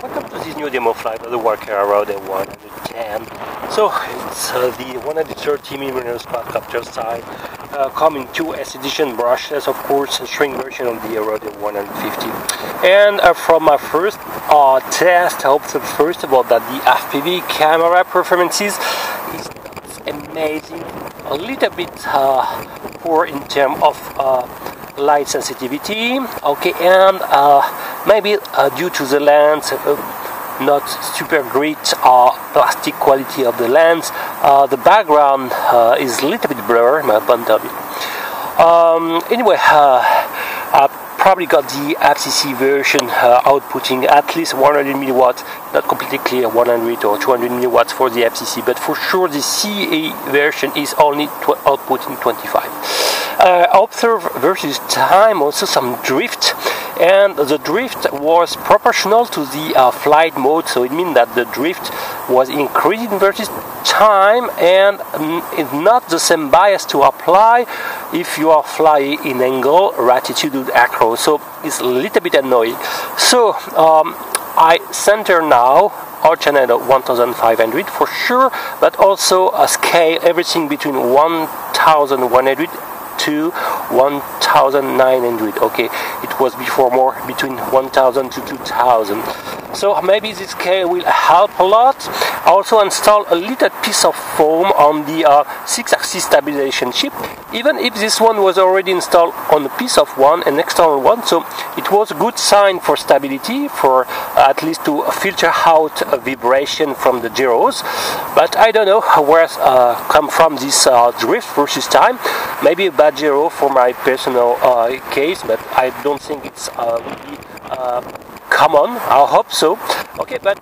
Welcome to this new demo flight of the Walkera Rodeo 110. So it's the 130mm quadcopter style, coming 2S edition brushless, of course, a shrink version of the Rodeo 150. And from my first test, I observed first of all that the FPV camera performances is amazing, a little bit poor in terms of light sensitivity, okay, and maybe due to the lens, not super great plastic quality of the lens, the background is a little bit blurry, my point of view. Anyway, I probably got the FCC version outputting at least 100 milliwatts, not completely clear 100 or 200 milliwatts for the FCC, but for sure the CE version is only outputting 25. Observe versus time, also some drift, and the drift was proportional to the flight mode, so it means that the drift was increasing versus time, and it's not the same bias to apply if you are flying in angle or attitude across, so it's a little bit annoying. So I center now our channel 1500 for sure, but also a scale everything between 1100 to 1900. Okay, it was before more between 1000 to 2000, so maybe this scale will help a lot. I also installed a little piece of foam on the 6-axis stabilization chip, even if this one was already installed on a piece of one, an external one, so it was a good sign for stability, for at least to filter out a vibration from the gyros. But I don't know where come from this drift versus time. Maybe a bad gyro for my personal case, but I don't think it's really common. I hope so. Okay, but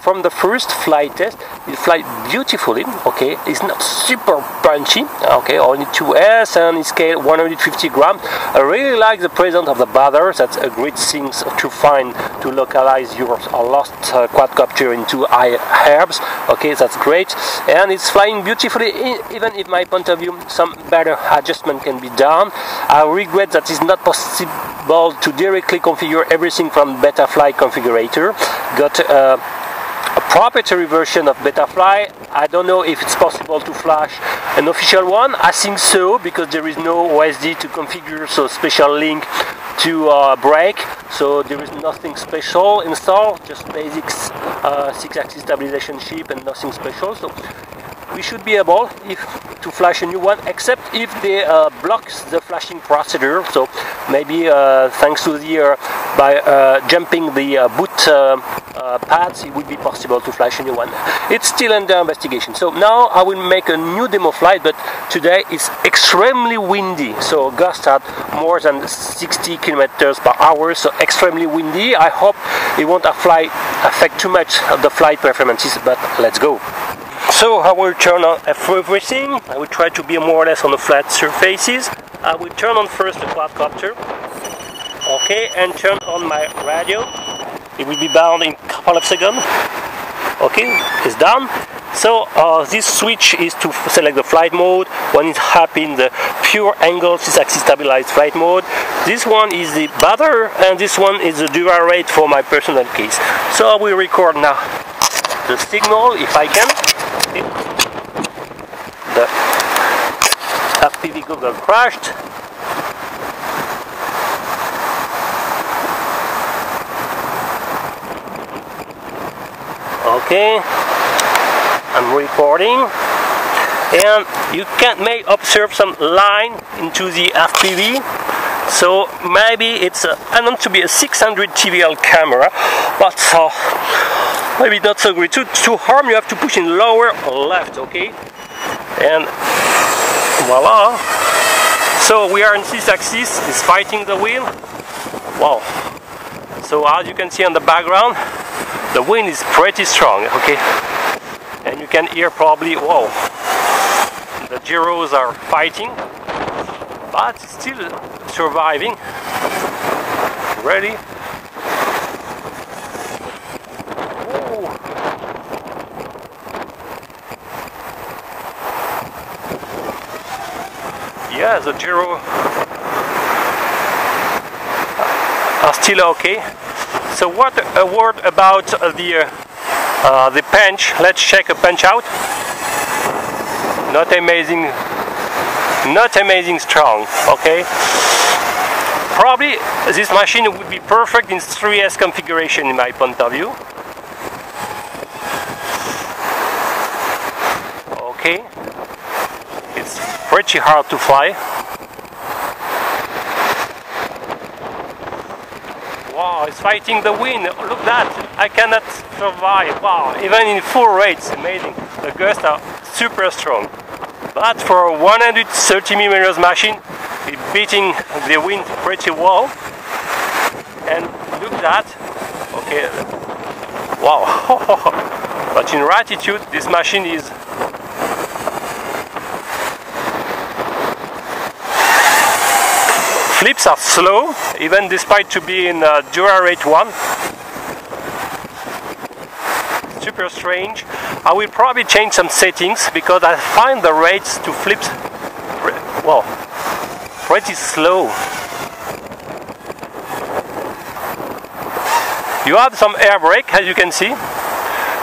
from the first flight test, it flies beautifully. Okay, it's not super punchy. Okay, only 2S and it's scale 150 grams. I really like the presence of the bother. That's a great thing to find, to localize your lost quadcopter into high herbs. Okay, that's great, and it's flying beautifully. Even if my point of view, some better adjustment can be done. I regret that it's not possible to directly configure everything from Betafly configurator. Got a proprietary version of Betafly. I don't know if it's possible to flash an official one. I think so, because there is no OSD to configure, so special link to break, so there is nothing special installed, just basics 6-axis stabilization chip and nothing special. So we should be able to flash a new one, except if they blocks the flashing procedure. So maybe thanks to the by jumping the boot pads, it would be possible to flash a new one. It's still under investigation. So now I will make a new demo flight, but today it's extremely windy, so gusts at more than 60 kilometers per hour, so extremely windy. I hope it won't affect too much of the flight performances, but let's go. So I will turn on everything. I will try to be more or less on the flat surfaces. I will turn on first the quadcopter, okay, and turn on my radio. It will be bound in a couple of seconds. Okay, it's done. So this switch is to select the flight mode. One is up in the pure angle 6-axis stabilized flight mode. This one is the bother, and this one is the dura rate for my personal case. So I will record now the signal if I can. The FPV Google crashed. Okay, I'm recording, and you may observe some line into the FPV. So maybe it's meant to be a 600 TVL camera, but maybe not so great. To harm, you have to push in lower left, okay? And voila! So we are in 6-axis, it's fighting the wind. Wow! So as you can see on the background, the wind is pretty strong, okay? And you can hear probably, whoa, the gyros are fighting, but still surviving. Ready? Yeah, the gyro are still okay. So what a word about the punch. Let's check a punch out. Not amazing strong, okay? Probably this machine would be perfect in 3S configuration in my point of view. Okay, it's pretty hard to fly. Wow, it's fighting the wind. Look at that, I cannot survive. Wow, even in full rate, it's amazing. The gusts are super strong. But for a 130mm machine, it's beating the wind pretty well. And look at that. Okay. Wow. But in altitude, this machine is flips are slow, even despite to be in Dura rate 1. Super strange. I will probably change some settings because I find the rates to flips pretty slow. You have some air brake, as you can see.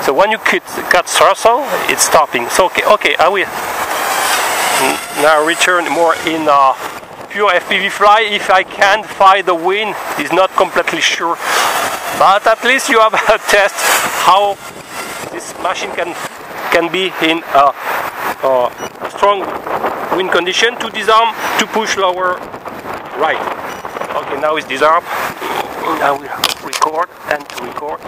So when you cut throttle, it's stopping. So okay, I will now return more in pure FPV fly. If I can't find the wind, is not completely sure. But at least you have a test how this machine can be in a strong wind condition. To disarm, to push lower, right. Okay, now it's disarmed. I will record and record.